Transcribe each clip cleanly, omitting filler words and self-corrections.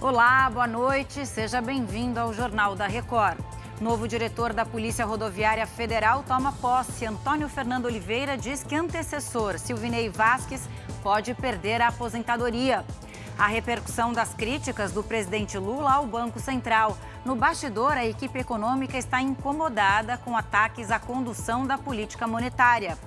Olá, boa noite. Seja bem-vindo ao Jornal da Record. Novo diretor da Polícia Rodoviária Federal toma posse. Antônio Fernando Oliveira diz que antecessor Silvinei Vasquez pode perder a aposentadoria. A repercussão das críticas do presidente Lula ao Banco Central. No bastidor, a equipe econômica está incomodada com ataques à condução da política monetária.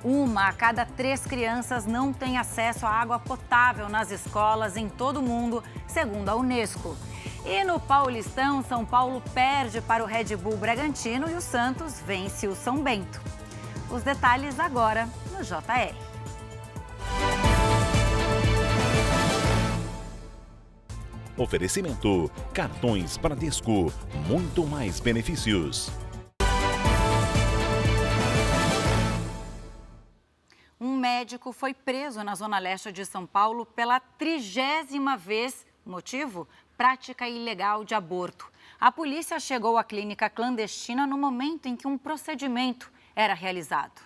Uma a cada 3 crianças não tem acesso à água potável nas escolas em todo o mundo, segundo a Unesco. E no Paulistão, São Paulo perde para o Red Bull Bragantino e o Santos vence o São Bento. Os detalhes agora no JR. Oferecimento: cartões Bradesco, muito mais benefícios. Um médico foi preso na zona leste de São Paulo pela 30ª vez. Motivo? Prática ilegal de aborto. A polícia chegou à clínica clandestina no momento em que um procedimento era realizado.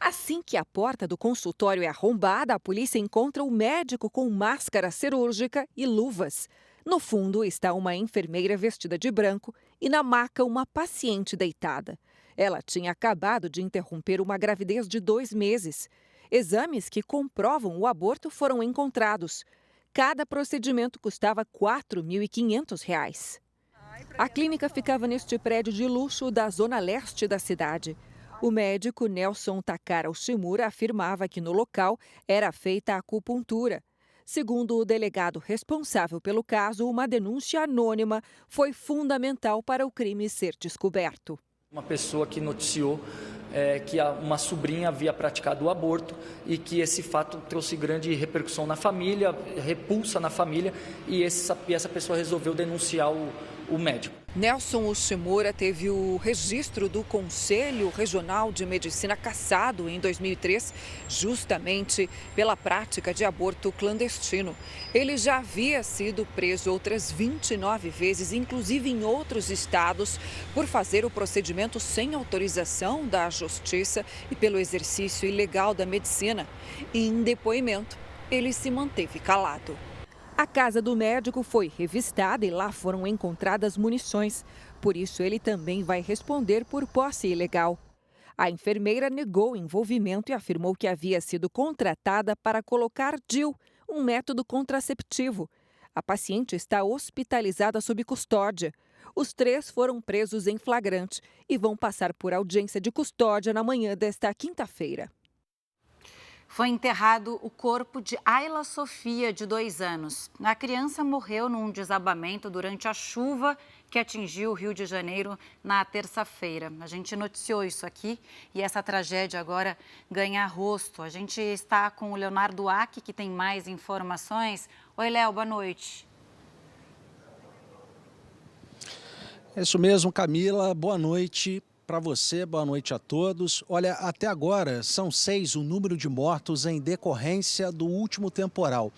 Assim que a porta do consultório é arrombada, a polícia encontra o médico com máscara cirúrgica e luvas. No fundo está uma enfermeira vestida de branco e na maca uma paciente deitada. Ela tinha acabado de interromper uma gravidez de 2 meses. Exames que comprovam o aborto foram encontrados. Cada procedimento custava R$ 4.500. A clínica ficava neste prédio de luxo da zona leste da cidade. O médico Nelson Takara Oshimura afirmava que no local era feita a acupuntura. Segundo o delegado responsável pelo caso, uma denúncia anônima foi fundamental para o crime ser descoberto. Uma pessoa que noticiou que uma sobrinha havia praticado o aborto e que esse fato trouxe grande repercussão na família, repulsa na família, e essa pessoa resolveu denunciar o médico. Nelson Oshimura teve o registro do Conselho Regional de Medicina cassado em 2003, justamente pela prática de aborto clandestino. Ele já havia sido preso outras 29 vezes, inclusive em outros estados, por fazer o procedimento sem autorização da Justiça e pelo exercício ilegal da medicina. E em depoimento, ele se manteve calado. A casa do médico foi revistada e lá foram encontradas munições. Por isso, ele também vai responder por posse ilegal. A enfermeira negou o envolvimento e afirmou que havia sido contratada para colocar DIU, um método contraceptivo. A paciente está hospitalizada sob custódia. Os 3 foram presos em flagrante e vão passar por audiência de custódia na manhã desta quinta-feira. Foi enterrado o corpo de Ayla Sofia, de 2 anos. A criança morreu num desabamento durante a chuva que atingiu o Rio de Janeiro na terça-feira. A gente noticiou isso aqui e essa tragédia agora ganha rosto. A gente está com o Leonardo Ack, que tem mais informações. Oi, Léo, boa noite. É isso mesmo, Camila. Boa noite para você, boa noite a todos. Olha, até agora são 6 o número de mortos em decorrência do último temporal.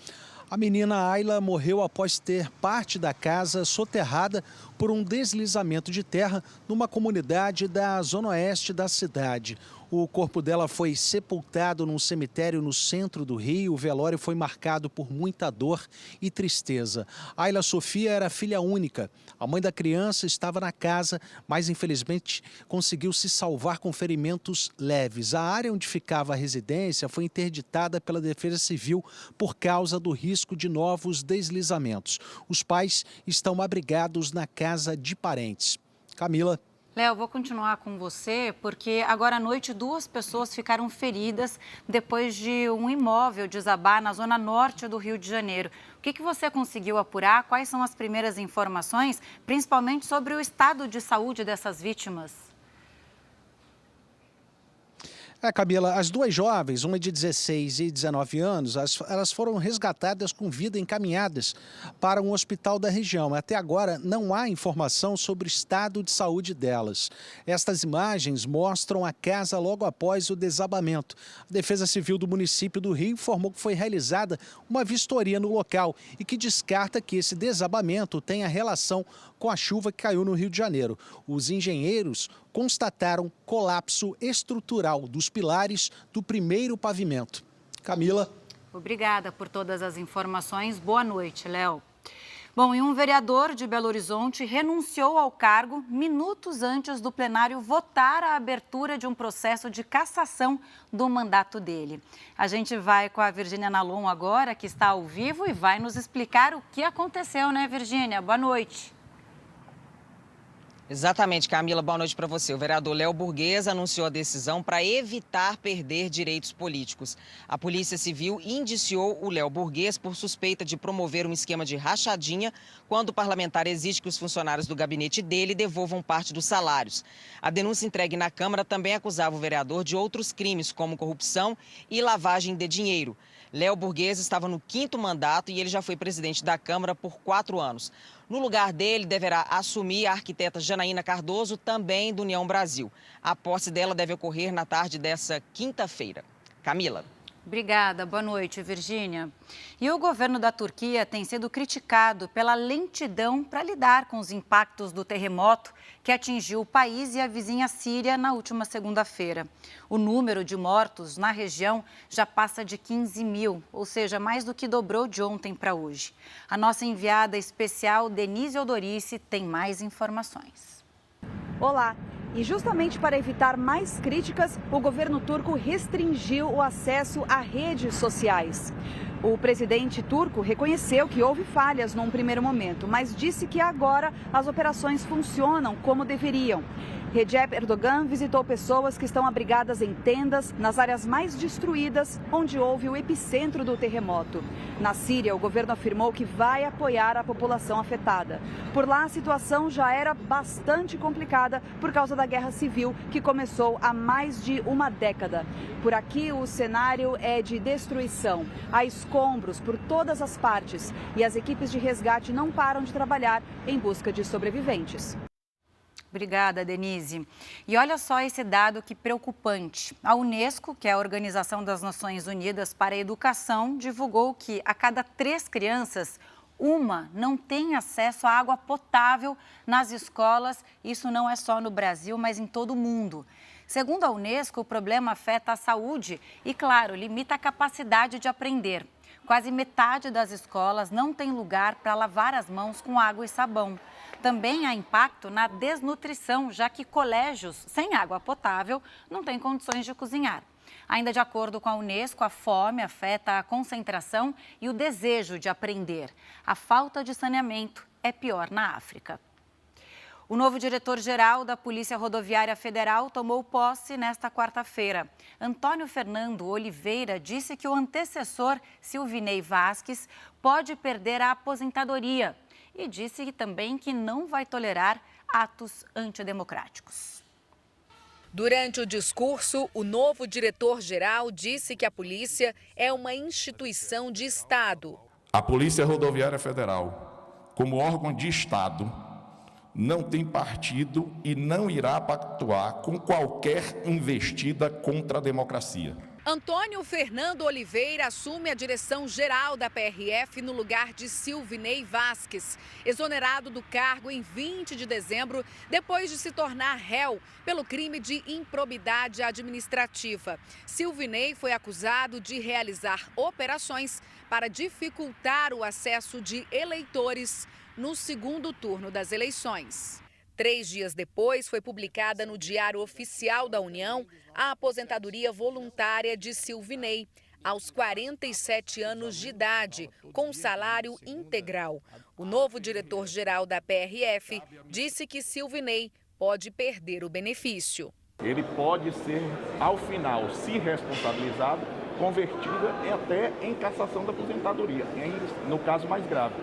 A menina Ayla morreu após ter parte da casa soterrada por um deslizamento de terra numa comunidade da zona oeste da cidade. O corpo dela foi sepultado num cemitério no centro do Rio. O velório foi marcado por muita dor e tristeza. Ayla Sofia era filha única. A mãe da criança estava na casa, mas infelizmente conseguiu se salvar com ferimentos leves. A área onde ficava a residência foi interditada pela Defesa Civil por causa do risco de novos deslizamentos. Os pais estão abrigados na casa de parentes. Camila. Léo, vou continuar com você, porque agora à noite 2 pessoas ficaram feridas depois de um imóvel desabar na zona norte do Rio de Janeiro. O que você conseguiu apurar? Quais são as primeiras informações, principalmente sobre o estado de saúde dessas vítimas? Camila, as 2 jovens, uma de 16 e 19 anos, elas foram resgatadas com vida encaminhadas para um hospital da região. Até agora, não há informação sobre o estado de saúde delas. Estas imagens mostram a casa logo após o desabamento. A Defesa Civil do município do Rio informou que foi realizada uma vistoria no local e que descarta que esse desabamento tenha relação com a chuva que caiu no Rio de Janeiro. Os engenheiros constataram colapso estrutural dos pilares do primeiro pavimento. Camila. Obrigada por todas as informações. Boa noite, Léo. Bom, e um vereador de Belo Horizonte renunciou ao cargo minutos antes do plenário votar a abertura de um processo de cassação do mandato dele. A gente vai com a Virgínia Nalon agora, que está ao vivo e vai nos explicar o que aconteceu, né, Virgínia? Boa noite. Exatamente, Camila, boa noite para você. O vereador Léo Burguês anunciou a decisão para evitar perder direitos políticos. A Polícia Civil indiciou o Léo Burguês por suspeita de promover um esquema de rachadinha quando o parlamentar exige que os funcionários do gabinete dele devolvam parte dos salários. A denúncia entregue na Câmara também acusava o vereador de outros crimes, como corrupção e lavagem de dinheiro. Léo Burguês estava no 5º mandato e ele já foi presidente da Câmara por 4 anos. No lugar dele, deverá assumir a arquiteta Janaína Cardoso, também do União Brasil. A posse dela deve ocorrer na tarde dessa quinta-feira. Camila. Obrigada, boa noite, Virgínia. E o governo da Turquia tem sido criticado pela lentidão para lidar com os impactos do terremoto que atingiu o país e a vizinha Síria na última segunda-feira. O número de mortos na região já passa de 15 mil, ou seja, mais do que dobrou de ontem para hoje. A nossa enviada especial, Denise Odorice, tem mais informações. Olá! E justamente para evitar mais críticas, o governo turco restringiu o acesso a redes sociais. O presidente turco reconheceu que houve falhas num primeiro momento, mas disse que agora as operações funcionam como deveriam. Recep Erdogan visitou pessoas que estão abrigadas em tendas nas áreas mais destruídas, onde houve o epicentro do terremoto. Na Síria, o governo afirmou que vai apoiar a população afetada. Por lá, a situação já era bastante complicada por causa da guerra civil, que começou há mais de uma década. Por aqui, o cenário é de destruição. Há escombros por todas as partes e as equipes de resgate não param de trabalhar em busca de sobreviventes. Obrigada, Denise. E olha só esse dado que preocupante. A Unesco, que é a Organização das Nações Unidas para a Educação, divulgou que a cada 3 crianças, uma não tem acesso à água potável nas escolas. Isso não é só no Brasil, mas em todo o mundo. Segundo a Unesco, o problema afeta a saúde e, claro, limita a capacidade de aprender. Quase metade das escolas não tem lugar para lavar as mãos com água e sabão. Também há impacto na desnutrição, já que colégios sem água potável não têm condições de cozinhar. Ainda de acordo com a Unesco, a fome afeta a concentração e o desejo de aprender. A falta de saneamento é pior na África. O novo diretor-geral da Polícia Rodoviária Federal tomou posse nesta quarta-feira. Antônio Fernando Oliveira disse que o antecessor, Silvinei Vasquez, pode perder a aposentadoria. E disse também que não vai tolerar atos antidemocráticos. Durante o discurso, o novo diretor-geral disse que a polícia é uma instituição de Estado. A Polícia Rodoviária Federal, como órgão de Estado, não tem partido e não irá pactuar com qualquer investida contra a democracia. Antônio Fernando Oliveira assume a direção geral da PRF no lugar de Silvinei Vasquez, exonerado do cargo em 20 de dezembro, depois de se tornar réu pelo crime de improbidade administrativa. Silvinei foi acusado de realizar operações para dificultar o acesso de eleitores no segundo turno das eleições. 3 dias depois, foi publicada no Diário Oficial da União a aposentadoria voluntária de Silvinei, aos 47 anos de idade, com salário integral. O novo diretor-geral da PRF disse que Silvinei pode perder o benefício. Ele pode ser, ao final, se responsabilizado, convertida até em cassação da aposentadoria, no caso mais grave.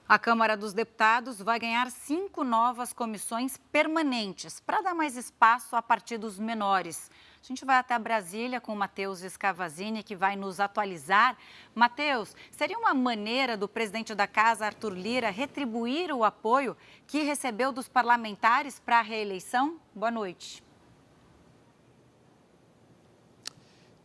A Câmara dos Deputados vai ganhar 5 novas comissões permanentes para dar mais espaço a partidos menores. A gente vai até Brasília com o Matheus Scavazini, que vai nos atualizar. Matheus, seria uma maneira do presidente da Casa, Arthur Lira, retribuir o apoio que recebeu dos parlamentares para a reeleição? Boa noite.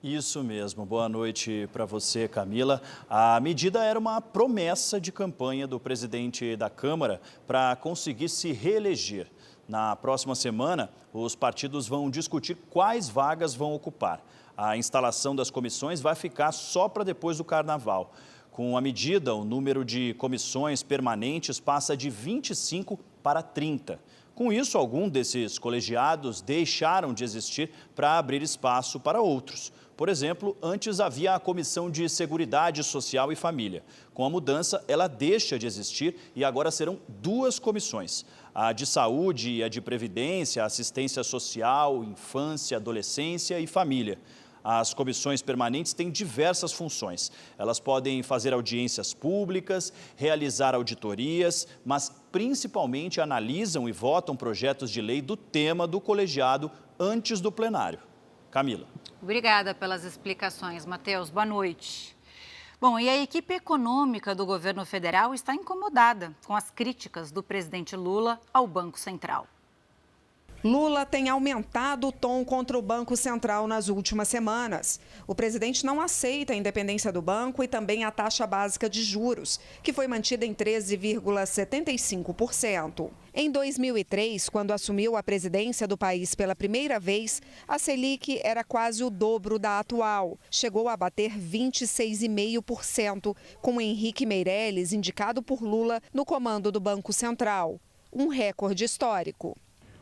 Isso mesmo. Boa noite para você, Camila. A medida era uma promessa de campanha do presidente da Câmara para conseguir se reeleger. Na próxima semana, os partidos vão discutir quais vagas vão ocupar. A instalação das comissões vai ficar só para depois do Carnaval. Com a medida, o número de comissões permanentes passa de 25 para 30. Com isso, alguns desses colegiados deixaram de existir para abrir espaço para outros. Por exemplo, antes havia a Comissão de Seguridade Social e Família. Com a mudança, ela deixa de existir e agora serão 2 comissões. A de Saúde e a de Previdência, Assistência Social, Infância, Adolescência e Família. As comissões permanentes têm diversas funções. Elas podem fazer audiências públicas, realizar auditorias, mas principalmente analisam e votam projetos de lei do tema do colegiado antes do plenário. Camila. Obrigada pelas explicações, Matheus. Boa noite. Bom, e a equipe econômica do governo federal está incomodada com as críticas do presidente Lula ao Banco Central. Lula tem aumentado o tom contra o Banco Central nas últimas semanas. O presidente não aceita a independência do banco e também a taxa básica de juros, que foi mantida em 13,75%. Em 2003, quando assumiu a presidência do país pela primeira vez, a Selic era quase o dobro da atual. Chegou a bater 26,5%, com Henrique Meirelles indicado por Lula no comando do Banco Central. Um recorde histórico.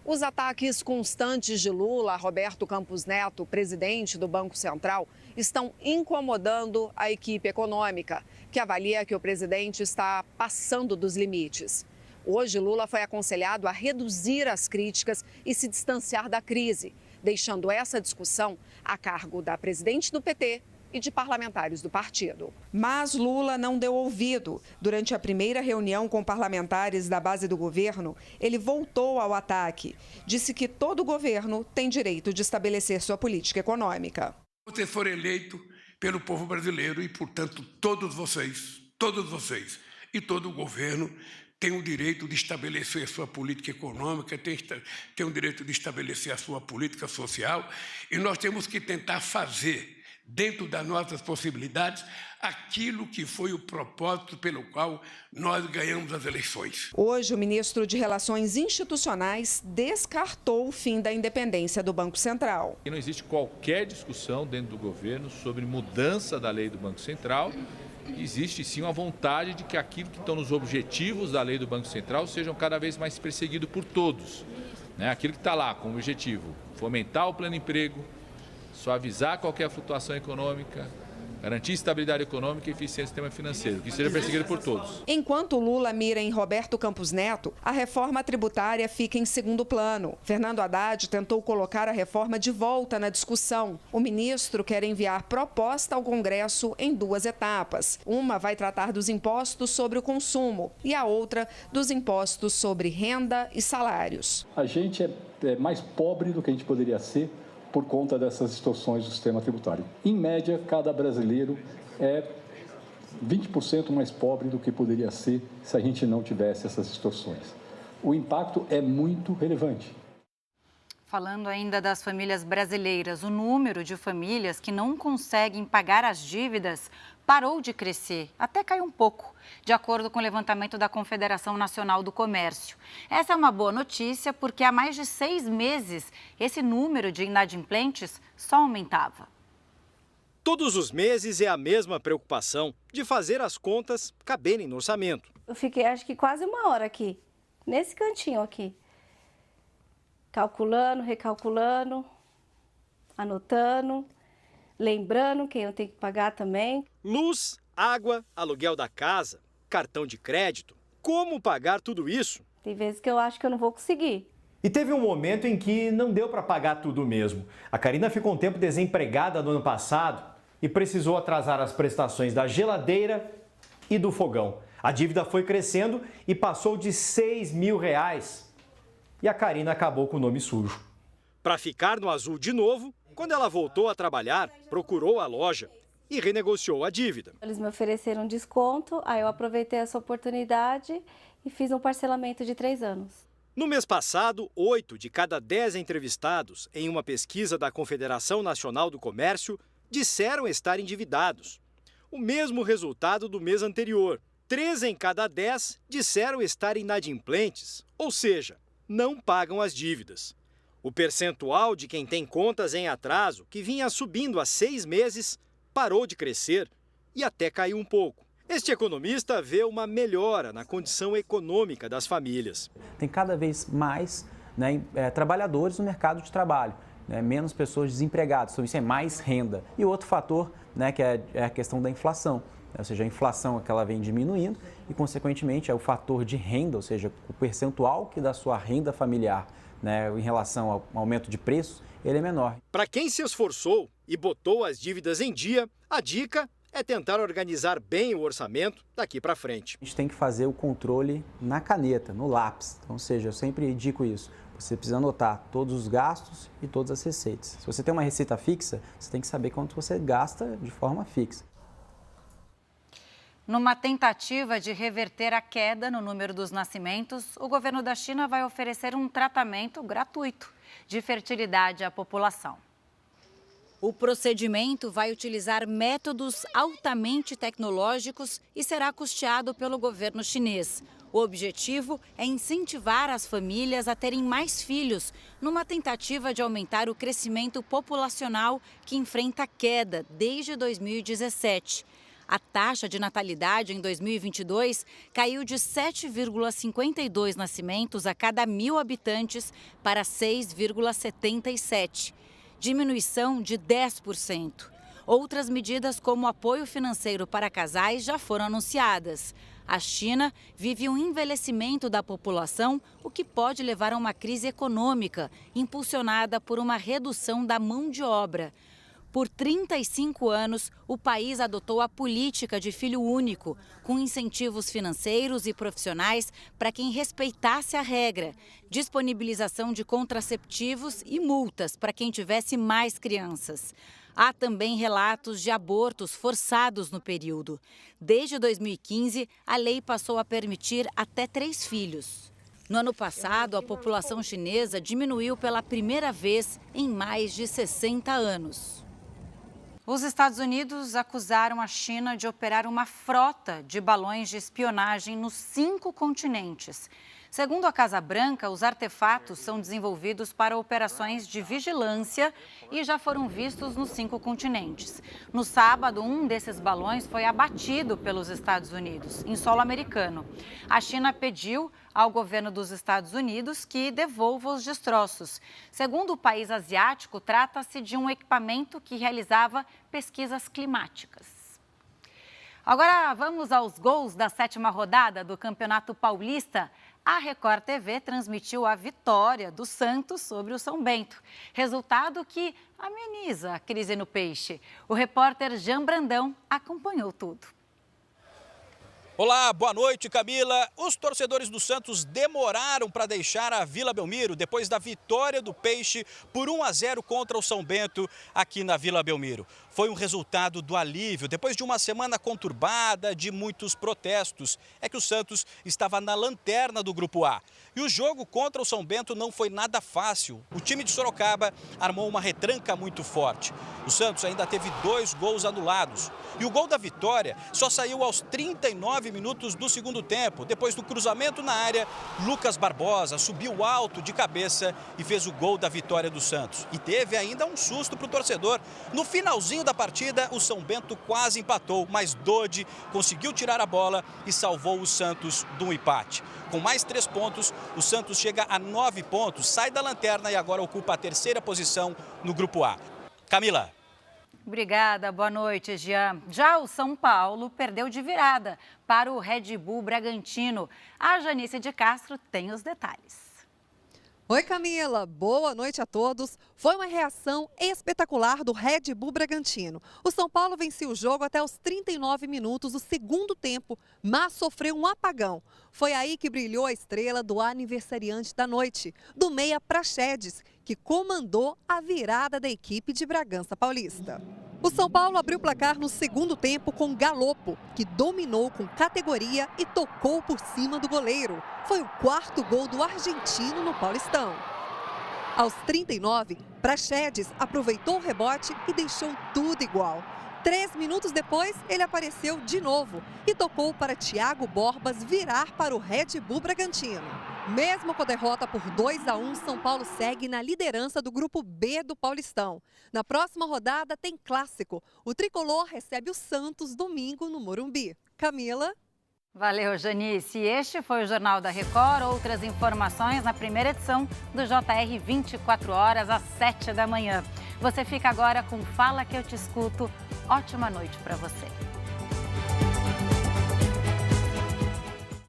Os ataques constantes de Lula a Roberto Campos Neto, presidente do Banco Central, estão incomodando a equipe econômica, que avalia que o presidente está passando dos limites. Hoje, Lula foi aconselhado a reduzir as críticas e se distanciar da crise, deixando essa discussão a cargo da presidente do PT e de parlamentares do partido. Mas Lula não deu ouvido. Durante a primeira reunião com parlamentares da base do governo, ele voltou ao ataque. Disse que todo governo tem direito de estabelecer sua política econômica. Vocês foram eleitos pelo povo brasileiro e, portanto, todos vocês e todo o governo tem o direito de estabelecer sua política econômica, tem o direito de estabelecer a sua política social, e nós temos que tentar fazer, dentro das nossas possibilidades, aquilo que foi o propósito pelo qual nós ganhamos as eleições. Hoje, o ministro de Relações Institucionais descartou o fim da independência do Banco Central. Não existe qualquer discussão dentro do governo sobre mudança da lei do Banco Central. Existe sim uma vontade de que aquilo que estão nos objetivos da lei do Banco Central sejam cada vez mais perseguidos por todos. Aquilo que está lá como objetivo, fomentar o pleno emprego, suavizar qualquer flutuação econômica, garantir estabilidade econômica e eficiência do sistema financeiro, que seja perseguido por todos. Enquanto Lula mira em Roberto Campos Neto, a reforma tributária fica em segundo plano. Fernando Haddad tentou colocar a reforma de volta na discussão. O ministro quer enviar proposta ao Congresso em 2 etapas. Uma vai tratar dos impostos sobre o consumo e a outra dos impostos sobre renda e salários. A gente é mais pobre do que a gente poderia ser por conta dessas distorções do sistema tributário. Em média, cada brasileiro é 20% mais pobre do que poderia ser se a gente não tivesse essas distorções. O impacto é muito relevante. Falando ainda das famílias brasileiras, o número de famílias que não conseguem pagar as dívidas parou de crescer, até caiu um pouco, de acordo com o levantamento da Confederação Nacional do Comércio. Essa é uma boa notícia porque há mais de 6 meses esse número de inadimplentes só aumentava. Todos os meses é a mesma preocupação de fazer as contas caberem no orçamento. Eu fiquei acho que quase 1 hora aqui, nesse cantinho aqui, calculando, recalculando, anotando, lembrando quem eu tenho que pagar também. Luz, água, aluguel da casa, cartão de crédito. Como pagar tudo isso? Tem vezes que eu acho que eu não vou conseguir. E teve um momento em que não deu para pagar tudo mesmo. A Karina ficou um tempo desempregada no ano passado e precisou atrasar as prestações da geladeira e do fogão. A dívida foi crescendo e passou de R$6 mil. E a Karina acabou com o nome sujo. Para ficar no azul de novo, quando ela voltou a trabalhar, procurou a loja e renegociou a dívida. Eles me ofereceram desconto, aí eu aproveitei essa oportunidade e fiz um parcelamento de 3 anos. No mês passado, 8 de cada 10 entrevistados em uma pesquisa da Confederação Nacional do Comércio disseram estar endividados. O mesmo resultado do mês anterior. 3 em cada 10 disseram estar inadimplentes, ou seja, não pagam as dívidas. O percentual de quem tem contas em atraso, que vinha subindo há 6 meses, parou de crescer e até caiu um pouco. Este economista vê uma melhora na condição econômica das famílias. Tem cada vez mais trabalhadores no mercado de trabalho, menos pessoas desempregadas, então isso é mais renda. E outro fator, que é a questão da inflação, ou seja, a inflação é que ela vem diminuindo e, consequentemente, é o fator de renda, ou seja, o percentual que da sua renda familiar em relação ao aumento de preços, ele é menor. Para quem se esforçou e botou as dívidas em dia, a dica é tentar organizar bem o orçamento daqui para frente. A gente tem que fazer o controle na caneta, no lápis. Então, ou seja, eu sempre indico isso. Você precisa anotar todos os gastos e todas as receitas. Se você tem uma receita fixa, você tem que saber quanto você gasta de forma fixa. Numa tentativa de reverter a queda no número dos nascimentos, o governo da China vai oferecer um tratamento gratuito de fertilidade à população. O procedimento vai utilizar métodos altamente tecnológicos e será custeado pelo governo chinês. O objetivo é incentivar as famílias a terem mais filhos, numa tentativa de aumentar o crescimento populacional que enfrenta queda desde 2017. A taxa de natalidade em 2022 caiu de 7,52 nascimentos a cada 1.000 habitantes para 6,77. Diminuição de 10%. Outras medidas, como apoio financeiro para casais, já foram anunciadas. A China vive um envelhecimento da população, o que pode levar a uma crise econômica, impulsionada por uma redução da mão de obra. Por 35 anos, o país adotou a política de filho único, com incentivos financeiros e profissionais para quem respeitasse a regra, disponibilização de contraceptivos e multas para quem tivesse mais crianças. Há também relatos de abortos forçados no período. Desde 2015, a lei passou a permitir até 3 filhos. No ano passado, a população chinesa diminuiu pela primeira vez em mais de 60 anos. Os Estados Unidos acusaram a China de operar uma frota de balões de espionagem nos 5 continentes. Segundo a Casa Branca, os artefatos são desenvolvidos para operações de vigilância e já foram vistos nos 5 continentes. No sábado, um desses balões foi abatido pelos Estados Unidos, em solo americano. A China pediu ao governo dos Estados Unidos que devolva os destroços. Segundo o país asiático, trata-se de um equipamento que realizava pesquisas climáticas. Agora vamos aos gols da 7ª rodada do Campeonato Paulista. A Record TV transmitiu a vitória do Santos sobre o São Bento, resultado que ameniza a crise no peixe. O repórter Jean Brandão acompanhou tudo. Olá, boa noite, Camila. Os torcedores do Santos demoraram para deixar a Vila Belmiro depois da vitória do Peixe por 1-0 contra o São Bento aqui na Vila Belmiro. Foi um resultado do alívio depois de uma semana conturbada, de muitos protestos. É que o Santos estava na lanterna do Grupo A. E o jogo contra o São Bento não foi nada fácil. O time de Sorocaba armou uma retranca muito forte. O Santos ainda teve 2 gols anulados. E o gol da vitória só saiu aos 39 minutos do segundo tempo. Depois do cruzamento na área, Lucas Barbosa subiu alto de cabeça e fez o gol da vitória do Santos. E teve ainda um susto para o torcedor. No finalzinho da partida, o São Bento quase empatou, mas Dodi conseguiu tirar a bola e salvou o Santos do empate. Com mais 3 pontos, o Santos chega a 9 pontos, sai da lanterna e agora ocupa a 3ª posição no Grupo A. Camila. Obrigada, boa noite, Jean. Já o São Paulo perdeu de virada para o Red Bull Bragantino. A Janice de Castro tem os detalhes. Oi, Camila. Boa noite a todos. Foi uma reação espetacular do Red Bull Bragantino. O São Paulo venceu o jogo até os 39 minutos do segundo tempo, mas sofreu um apagão. Foi aí que brilhou a estrela do aniversariante da noite, do meia Praxedes, que comandou a virada da equipe de Bragança Paulista. O São Paulo abriu o placar no segundo tempo com Galopo, que dominou com categoria e tocou por cima do goleiro. Foi o 4º gol do argentino no Paulistão. Aos 39, Praxedes aproveitou o rebote e deixou tudo igual. 3 minutos depois, ele apareceu de novo e tocou para Thiago Borbas virar para o Red Bull Bragantino. Mesmo com a derrota por 2-1, São Paulo segue na liderança do grupo B do Paulistão. Na próxima rodada tem clássico. O tricolor recebe o Santos domingo no Morumbi. Camila. Valeu, Janice. Este foi o Jornal da Record. Outras informações na primeira edição do JR 24 horas às 7 da manhã. Você fica agora com Fala que eu te escuto. Ótima noite para você.